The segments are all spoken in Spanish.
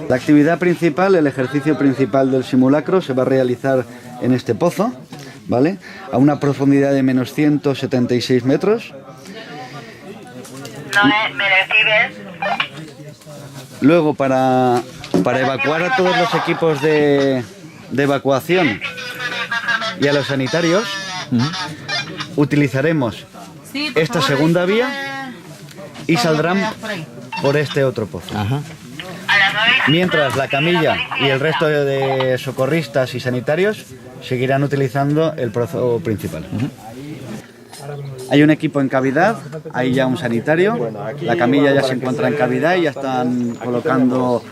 La actividad principal, el ejercicio principal del simulacro se va a realizar en este pozo, ¿vale? A una profundidad de menos 176 metros. ¿Me recibes? Luego, para evacuar a todos los equipos de evacuación y a los sanitarios, utilizaremos esta segunda vía y saldrán por este otro pozo. Ajá. Mientras la camilla y el resto de socorristas y sanitarios seguirán utilizando el pozo principal. Hay un equipo en cavidad, hay ya un sanitario, la camilla ya se encuentra en cavidad y ya están colocando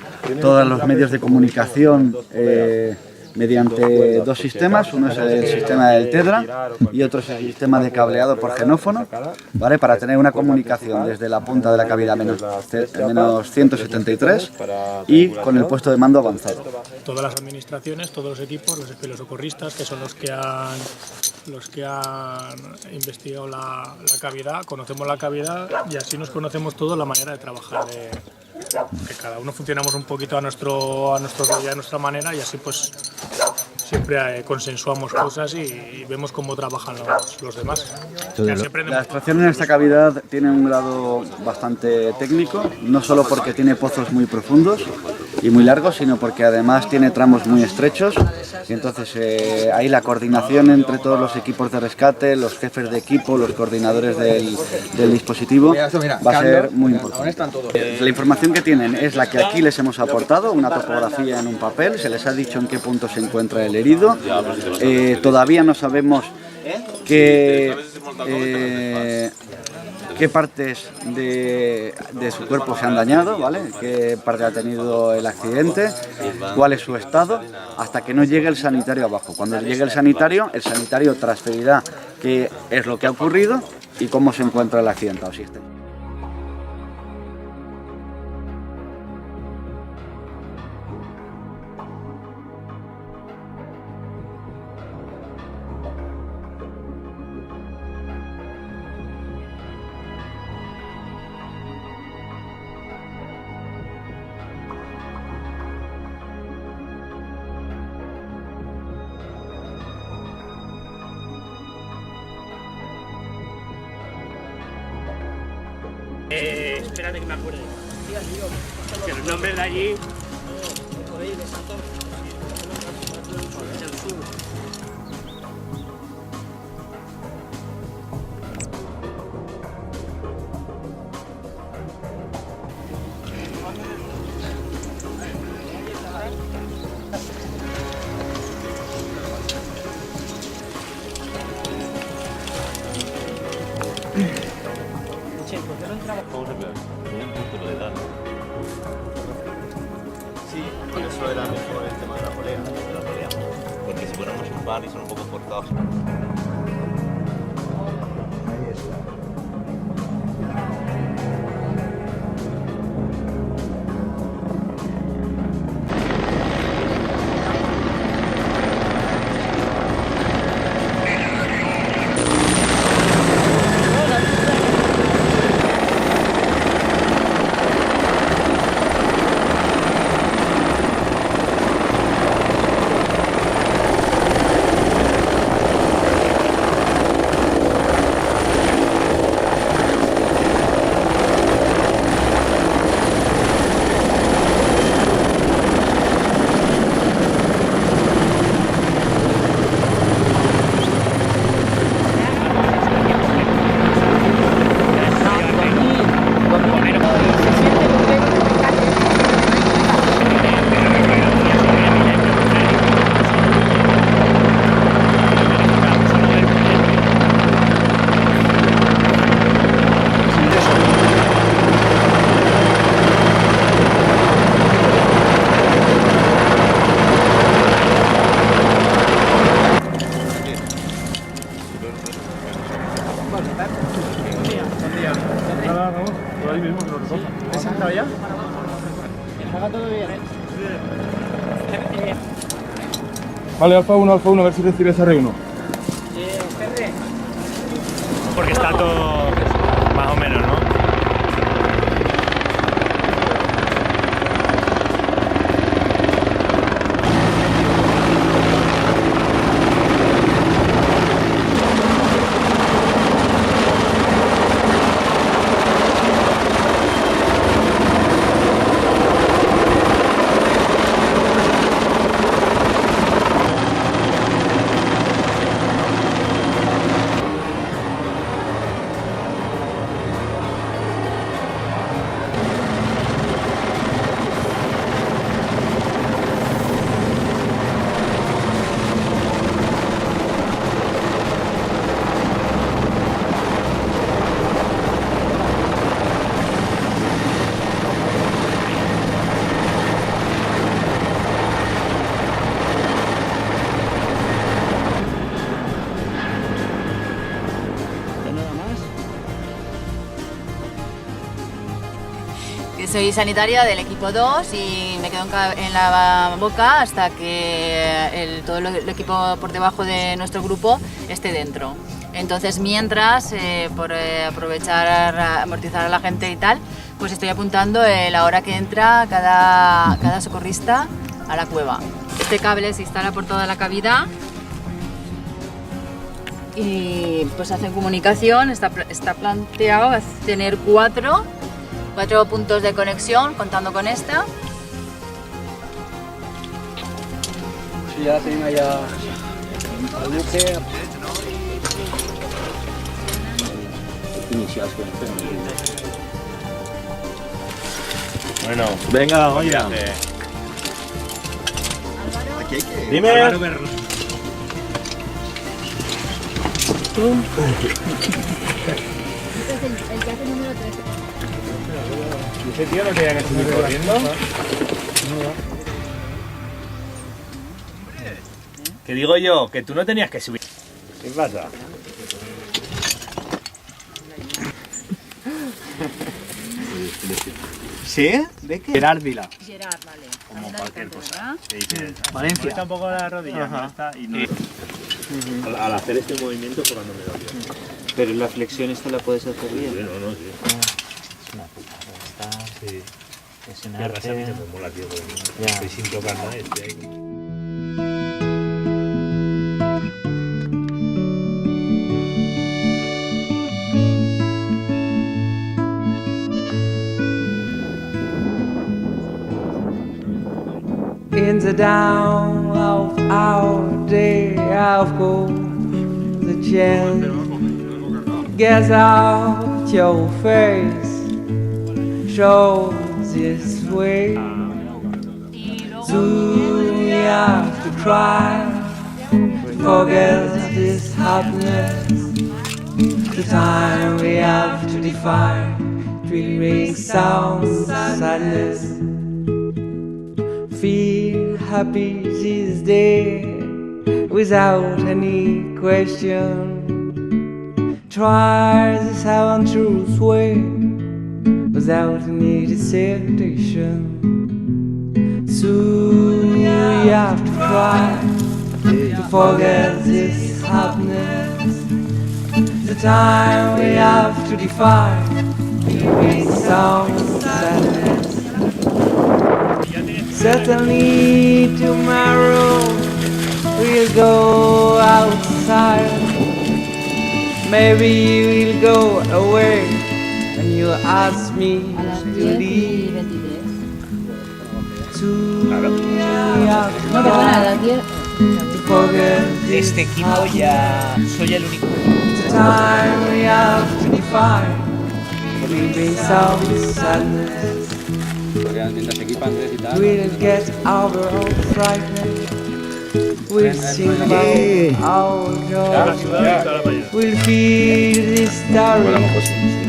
todos los medios de comunicación mediante dos sistemas. Uno es el sistema del TEDRA y otro es el sistema de cableado por genófono, ¿vale? Para tener una comunicación desde la punta de la cavidad menos 173 y con el puesto de mando avanzado. Todas las administraciones, todos los equipos, los socorristas, que son los que han investigado la cavidad, conocemos la cavidad y así nos conocemos todos la manera de trabajar. Que cada uno funcionamos un poquito a nuestro rollo, a nuestra manera, y así pues siempre consensuamos cosas y vemos cómo trabajan los demás. La extracción en esta cavidad tiene un grado bastante técnico, no solo porque tiene pozos muy profundos y muy largos, sino porque además tiene tramos muy estrechos, y entonces ahí la coordinación entre todos los equipos de rescate, los jefes de equipo, los coordinadores del dispositivo va a ser muy importante. La información que tienen es la que aquí les hemos aportado, una topografía en un papel, se les ha dicho en qué punto se encuentra el herido. Todavía no sabemos qué partes de su cuerpo se han dañado, ¿vale? Qué parte ha tenido el accidente, cuál es su estado, hasta que no llegue el sanitario abajo. Cuando llegue el sanitario transferirá qué es lo que ha ocurrido y cómo se encuentra el accidentado. Espérate que me acuerde. Que los nombres de allí. ¿Cómo se ve? Tiene un punto de edad. Sí, por eso era mejor el tema de la polea. Porque si ponemos un bar y son un poco forzados. Ahí está. Vale, Alfa 1, a ver si recibes R1. Porque está todo más o menos, ¿no? soy sanitaria del equipo 2 y me quedo en la boca hasta que todo el equipo por debajo de nuestro grupo esté dentro. Entonces, mientras, por aprovechar, amortizar a la gente y tal, pues estoy apuntando la hora que entra cada socorrista a la cueva. Este cable se instala por toda la cavidad y pues hacen comunicación. Está planteado tener cuatro puntos de conexión, contando con esta. Sí, ya tiene allá el buque. Bueno, Venga, oye. dime. ¿Ese tío no tenía que subir corriendo? Que digo yo, que tú no tenías que subir. ¿Qué pasa? ¿Sí? ¿De qué? Gerard Vila. Gerard, vale. Como cualquier cosa. Valencia. Está un poco la rodilla, no está, y no. Al hacer este movimiento fue cuando me dolió. Pero la flexión esta la puedes hacer bien. Sí, no, sí. Es una putada. Está. Sí. Es un Me arrasa a mí, arte. no me mola, tío. Porque Ya. estoy sin tocar nada, estoy ahí. In the dawn of our day of gold, the chance gets out your face, shows this way. Soon you have to try, forget this happiness. The time we have to define, dreaming sounds, sadness. Feel happy this day without any question. Try this truth way without any dissertation. Soon you have to try to forget this happiness. The time we have to define it sounds sadness. Certainly tomorrow we'll go outside. Maybe you'll go away and you'll ask me to leave. Soon we have to try to forget this Este equipo ya soy el único. the time we have to define. Leaving some sadness. Mientras se equipan Andrés y tal. We'll get over our frightened. We'll sing about our joy. We'll feel this story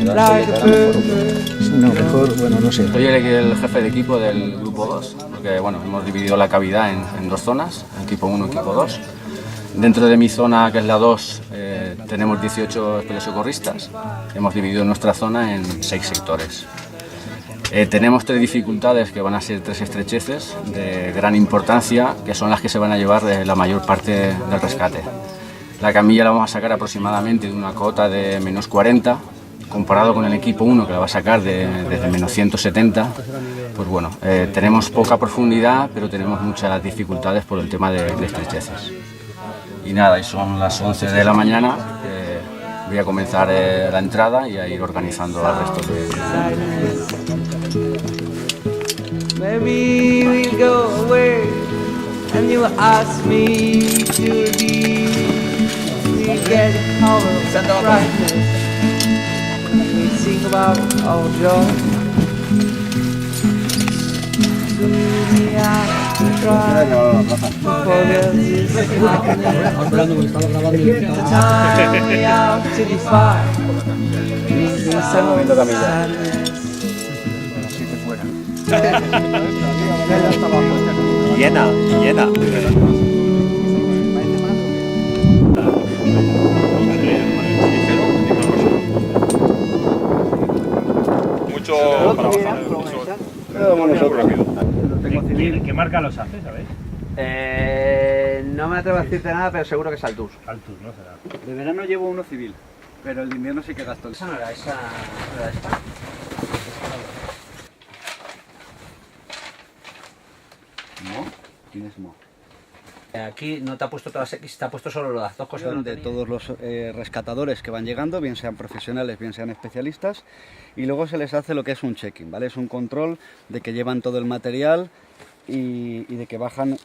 like a purpose. No, mejor, bueno, no sé. Soy el jefe de equipo del grupo 2, porque bueno, hemos dividido la cavidad en dos zonas, equipo 1 y equipo 2. Dentro de mi zona, que es la 2, tenemos 18 socorristas. Hemos dividido nuestra zona en 6 sectores. Tenemos 3 dificultades que van a ser 3 estrecheces de gran importancia, que son las que se van a llevar la mayor parte del rescate. La camilla la vamos a sacar aproximadamente de una cota de menos 40, comparado con el equipo 1 que la va a sacar desde menos 170. Pues bueno, tenemos poca profundidad, pero tenemos muchas dificultades por el tema de estrecheces. Y nada, y son las 11 de la mañana, voy a comenzar la entrada y a ir organizando al resto de... Maybe we'll go away and you ask me to leave. We get covered with brightness. We sing about our joy. We have to try to forget this happiness. The time we have to define. Leaving some sadness. Llena. Mucho para bajar. ¿Qué marca los hace, sabéis? No me atrevo a decirte nada, pero seguro que es Altus. Altus, ¿no? Será. De verano llevo uno civil, pero el de invierno sí que gasto el... Esa no era esta. ¿Mo? ¿Quién es Mo? Aquí no te ha puesto todas X, te ha puesto solo las dos cosas. De todos los rescatadores que van llegando, bien sean profesionales, bien sean especialistas, y luego se les hace lo que es un check-in, ¿vale? Es un control de que llevan todo el material y de que bajan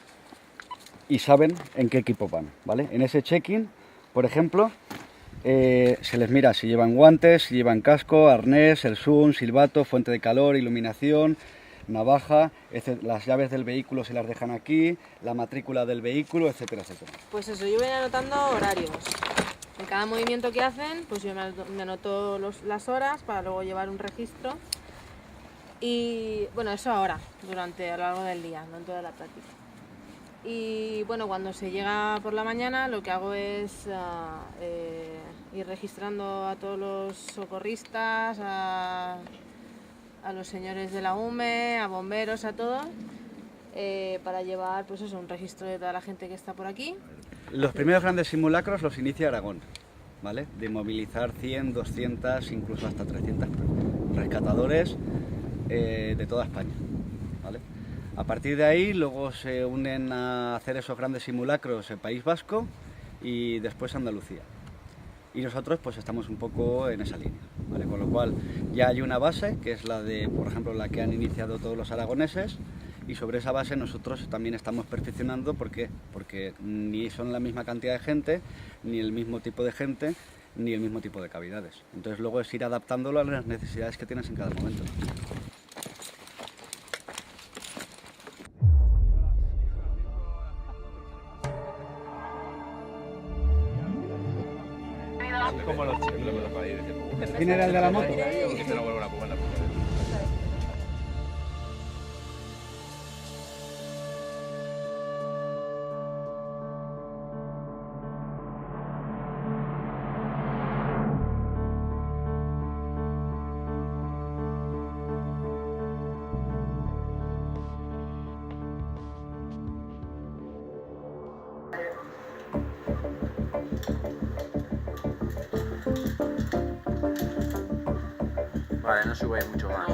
y saben en qué equipo van, ¿vale? En ese check-in, por ejemplo, se les mira si llevan guantes, si llevan casco, arnés, el zoom, silbato, fuente de calor, iluminación, navaja, las llaves del vehículo se las dejan aquí, la matrícula del vehículo, etcétera, etcétera. Pues eso, yo voy anotando horarios. En cada movimiento que hacen, pues yo me anoto las horas para luego llevar un registro. Y bueno, eso ahora, a lo largo del día, no en toda la práctica. Y bueno, cuando se llega por la mañana, lo que hago es ir registrando a todos los socorristas, a los señores de la UME, a bomberos, a todos, para llevar pues eso, un registro de toda la gente que está por aquí. Los primeros grandes simulacros los inicia Aragón, ¿vale? De movilizar 100, 200, incluso hasta 300 rescatadores de toda España, ¿vale? A partir de ahí luego se unen a hacer esos grandes simulacros en País Vasco y después Andalucía. Y nosotros pues estamos un poco en esa línea, ¿vale? Con lo cual ya hay una base, que es la de, por ejemplo, la que han iniciado todos los aragoneses, y sobre esa base nosotros también estamos perfeccionando. ¿Por qué? Porque ni son la misma cantidad de gente, ni el mismo tipo de gente, ni el mismo tipo de cavidades. Entonces luego es ir adaptándolo a las necesidades que tienes en cada momento. Como los chicos, para ir. ¿Quién era el de la moto? Que se lo vuelvan a poner la puta. Vale, no sube mucho más.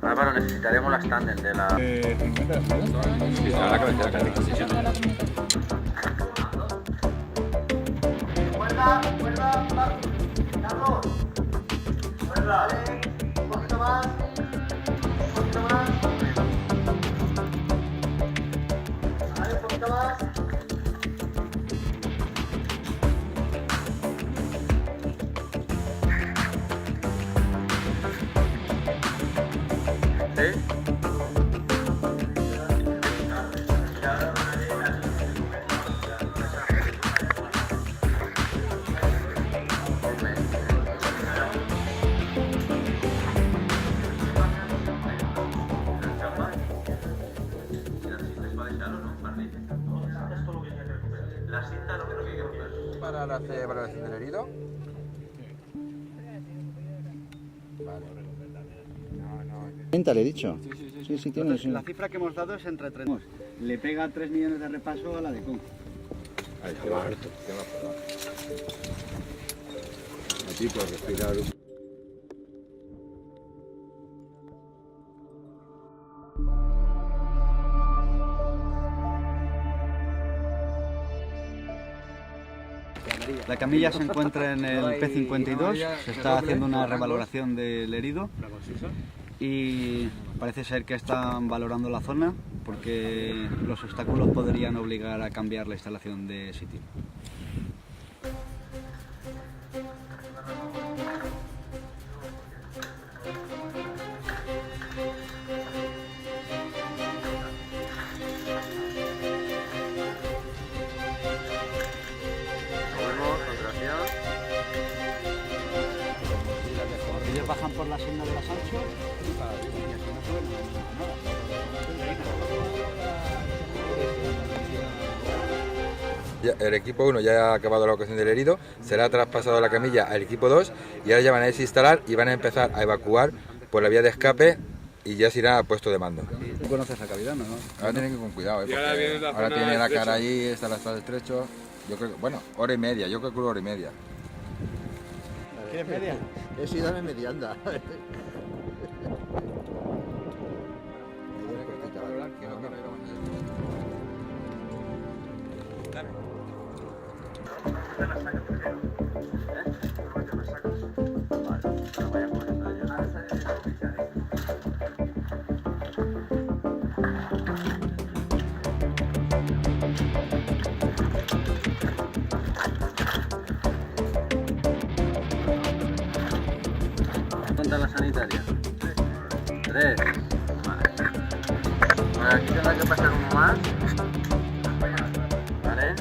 Álvaro, necesitaremos las tándem de la... La cabecera, Para la evaluación del herido. Le he dicho. Sí, tiene. La cifra que hemos dado es entre 3. Le pega 3 millones de repaso a la de Con. Ahí te va harto. Aquí por respirar. La camilla se encuentra en el P52, se está haciendo una revaloración del herido y parece ser que están valorando la zona porque los obstáculos podrían obligar a cambiar la instalación de sitio. Ellos bajan por la senda de la Sancho y para arriba, y aquí no suben nada. El equipo 1 ya ha acabado la evacuación del herido, será traspasado la camilla al equipo 2 y ahora ya van a desinstalar y van a empezar a evacuar por la vía de escape y ya se irá al puesto de mando. ¿Tú conoces la cavidad, no? Ahora tienen que ir con cuidado, Y ahora viene porque la ahora zona tiene la estrecho. cara allí, está la espalda estrecho. Yo creo, bueno, hora y media, yo calculo hora y media. ¿Quieres media? Eso y dame media, anda. ¿Cuántas la sanitaria? 3. Vale. Bueno, aquí tendrá que pasar uno más. ¿Vale?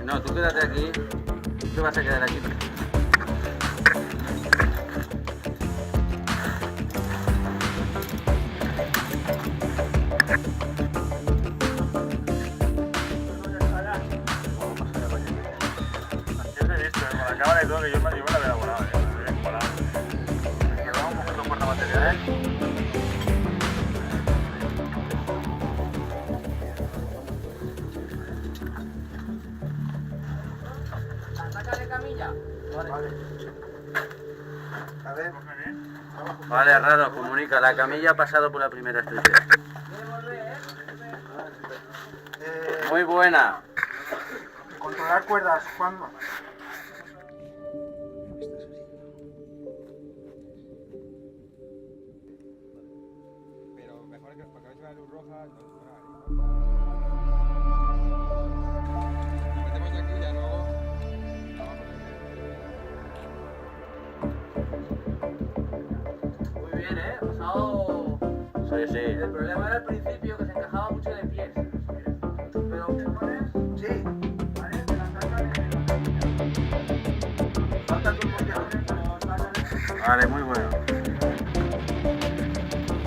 No, tú quédate aquí. Tú te vas a quedar aquí. Acaba de todo que yo me la había volado, Llevamos un poquito por la material, ¿Saca de camilla? Vale, Rado, comunica. La camilla ha pasado por la primera estrella. Muy buena. Controlar cuerdas, ¿cuándo? Pero mejor que para que veáis la luz roja, metemos aquí y ya luego. Muy bien, ¿eh? Ha pasado... Sí, sí. El problema era al principio que se encajaba mucho de pies. Pero ¿qué pones? Sí. ¿Vale? De la saca de... Falta tu motor. Vale, muy bueno.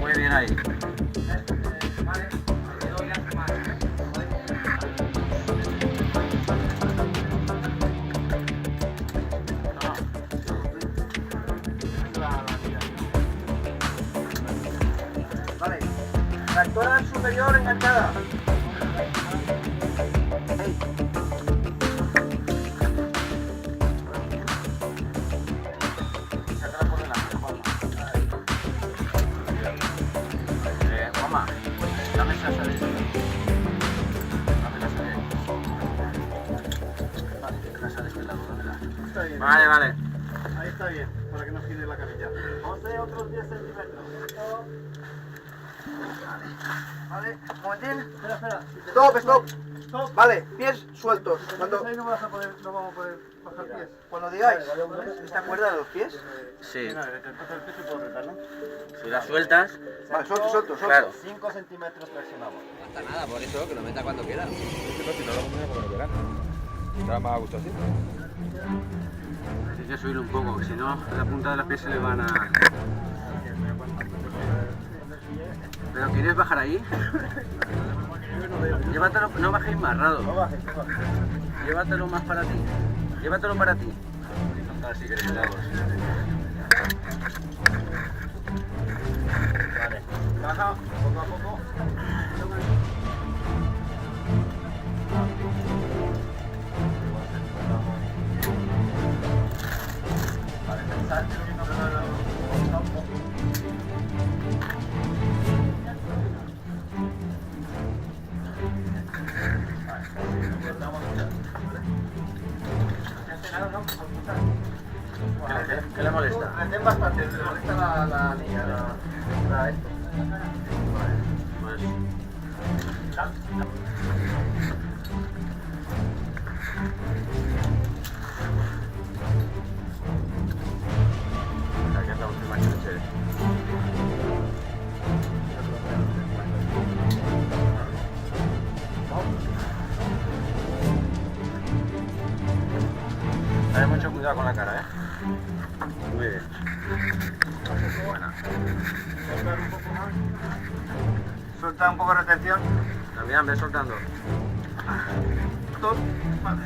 Muy bien ahí. Vale. Te doy las manos. Vale. Tractora superior enganchada. Juanma, dame esa salida. Dame la salida. Vale, déjala de este lado, dámela. Está bien. Vale, vale. Ahí está bien, para que no gire la camilla. Vamos a hacer otros 10 centímetros. Vale, un momentín. Espera. Stop. Vale, pies sueltos. Cuando... Ahí no vamos a poder bajar pies. Cuando digáis, ¿esta cuerda de los pies? Sí. Si la sueltas, Vale, suelto. claro. 5 centímetros presionamos. No pasa nada, por eso que lo meta cuando quiera. Es que no, si no lo combina como lo quieran. Está más a gusto así. Hay que subirlo un poco, que si no, la punta de los pies se le van a... ¿Pero quieres bajar ahí? Llévatelo, no bajéis más, Rado. Llévatelo más para ti. Llévatelo para ti. A ver si queréis lagos. Vale, baja poco a poco. Vale, salte lo mismo que no. ¿Qué le molesta? Reten bastante, le molesta la línea, la esta. Pues... Aquí es la última que le eché. Ten mucho cuidado con la cara, Muy bien. Buena. Suelta un poco de retención. También, ve soltando. Stop. Vale.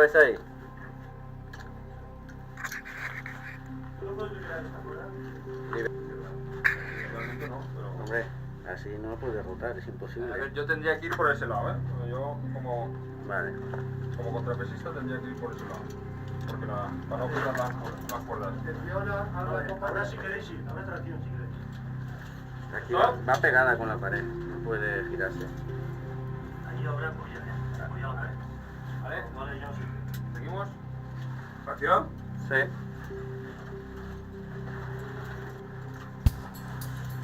ves ahí? Hombre, así no lo puedes rotar, es imposible. A ver, yo tendría que ir por ese lado, ¿eh? Yo como contrapesista tendría que ir por ese lado. Porque para no pisar las cuerdas. Ahora si queréis, sí, ahora tracción si queréis. Aquí va pegada con la pared, no puede girarse. Allí habrá apoyado otra vez. Vale, yo sí. ¿Seguimos? ¿Tracción? Sí.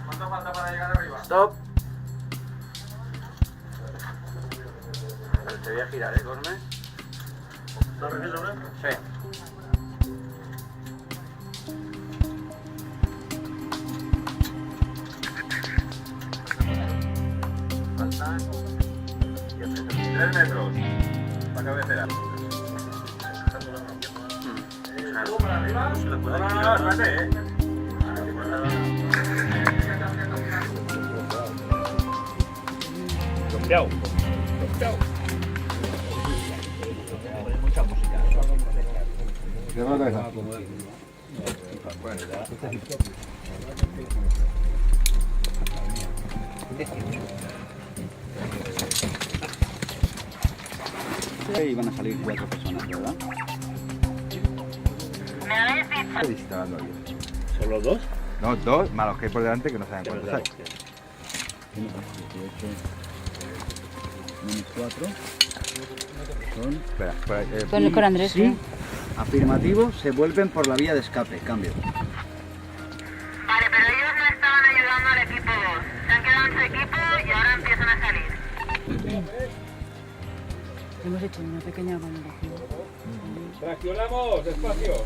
¿Cuánto falta para llegar arriba? Stop. Te voy a girar, Gorme. ¿Lo refieres ahora? Sí. Faltan 3 metros. La cabecera. ¿Algo para arriba? No, espérate, Chao. Mucha música. Cierra la cabeza. Y van a salir 4 personas, ¿verdad? ¿Solo 2? No, 2 más los que hay por delante que no saben cuántos hay. 18 menos 4 son... Espera, Con Andrés, sí, afirmativo, se vuelven por la vía de escape, cambio. Vale, pero ellos no estaban ayudando al equipo 2. Se han quedado en su equipo y ahora empiezan a salir. Hemos hecho una pequeña valoración. Traccionamos, despacio.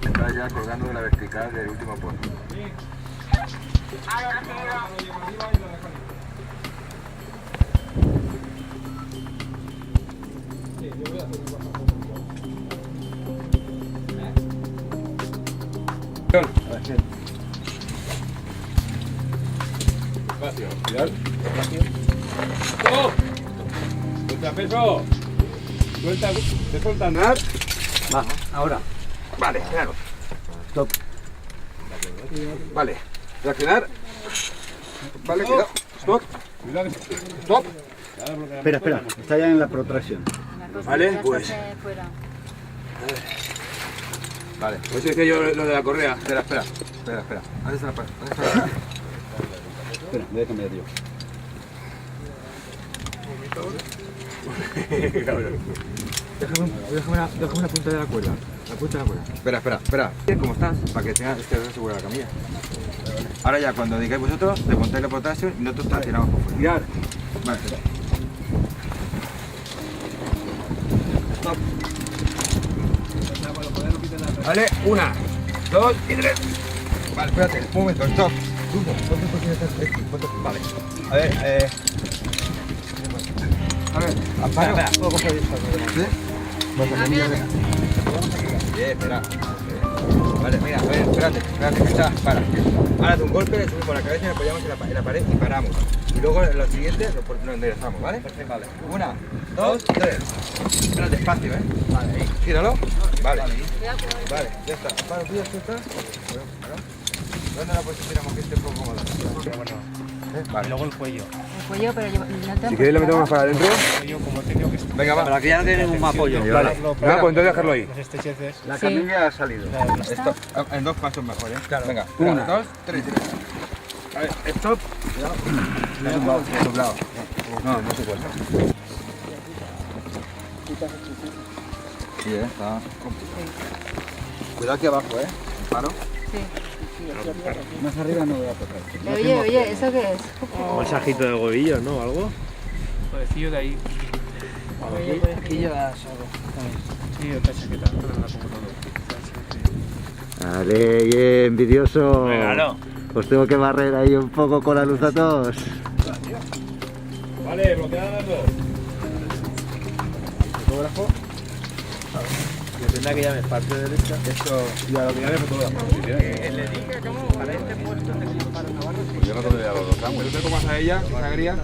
Está ya colgando de la vertical del último puesto. Vale, recibido. Despacio, cuidado. ¡Oh! ¡Suelta peso! ¡Suelta! ¿Te suelta andar? Va, ahora. Vale, claro. Stop. Vale, reaccionar. Vale, cuidado. Stop. Cuidado. Stop. Espera, está ya en la protracción. Vale, pues. Vale, pues es que yo lo de la correa. Espera. ¿Dónde está la pared? Espera, voy a cambiar yo. Déjame la punta de la cuerda. La punta de la cuerda. Espera. ¿Cómo estás? Para que tengas segura la camilla. Ahora ya, cuando digáis vosotros, le montáis la potasio y nosotros traccionamos por fuera. Mirar. Vale, espera. Stop. Vale, 1, 2 y 3. Vale, espérate, un momento, stop. Vale. A ver, amparo. ¿Sí? Bien, espera. Vale, mira, a ver, espérate, cachá, para. Ahora de un golpe, le subimos la cabeza y le apoyamos en la pared y paramos. Y luego en lo siguiente lo enderezamos, ¿vale? Vale. 1, 2, 3. Espera despacio, ¿eh? Vale, ahí. Gíralo. Vale. Vale, ya está. Amparo, tú ya estás. ¿Dónde la posicionamos que esté un poco cómoda? Vale. Y luego el cuello. El cuello, pero no te... Si queréis lo metemos más para adentro. El cuello, como he tenido que... Venga, va. Para que ya no tiene ningún más apoyo. Vale. Venga, pues entonces dejarlo ahí. Los estrecheces. La camilla ha salido. Esto, en 2 pasos mejor, ¿eh? Claro. Venga, 1, 2, 3. A ver, stop. Doblado. No se puede. Sí, está complicado. Cuidado aquí abajo, ¿eh? Paro. Sí. Más arriba no voy a tocar. Oye, ¿eso qué es? Un masajito de huevillos, ¿no? ¿Algo? Pobrecillo de ahí. Aquí llevas algo. Sí, otra chaqueta. Vale, envidioso. Regalo. Os tengo que barrer ahí un poco con la luz a todos. Vale, bloqueada las dos. Fotógrafo. Depende que llames parte derecha. Esto, ya lo que llame fotógrafo. Le dije cómo para este puesto de para Navarro. Pues yo no tendría los dos ángulos. Yo tengo más a ella, esa gría.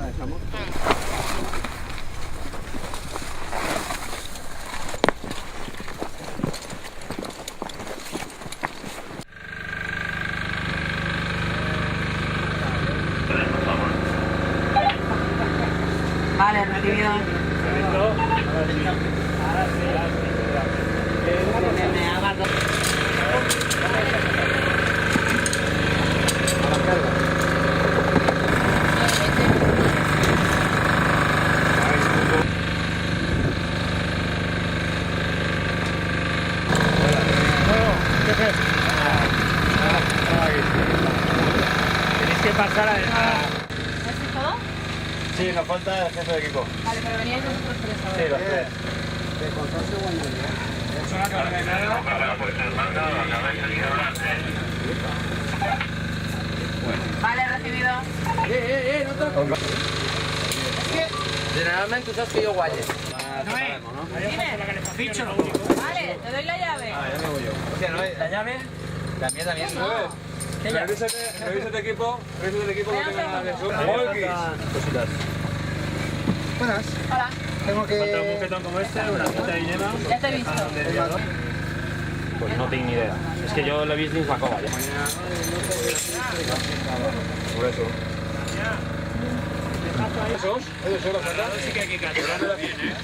Tenéis que pasar a... ¿Es todo? Sí, nos falta el jefe de equipo. Vale, pero veníais vosotros tres ahora. Sí, los tres. De consorcio guanyería. Vale, recibido. No te... Generalmente tú sabes que yo guaye. Ficho. Vale, te doy la llave. Ya me voy yo. Hostia, ¿no hay la llave? También. Revisa tu equipo que no tenga nada de eso. Cositas. Buenas. Hola. Tengo Falta un que... buquetón como este, una cinta de Inema. Ya te he visto. Pues no tengo ni idea. Es que yo lo he visto en Jacoba ya. Por eso. ¿Esos? ¿Esos son los acá? Sí que hay que calcularlo bien, ¿eh?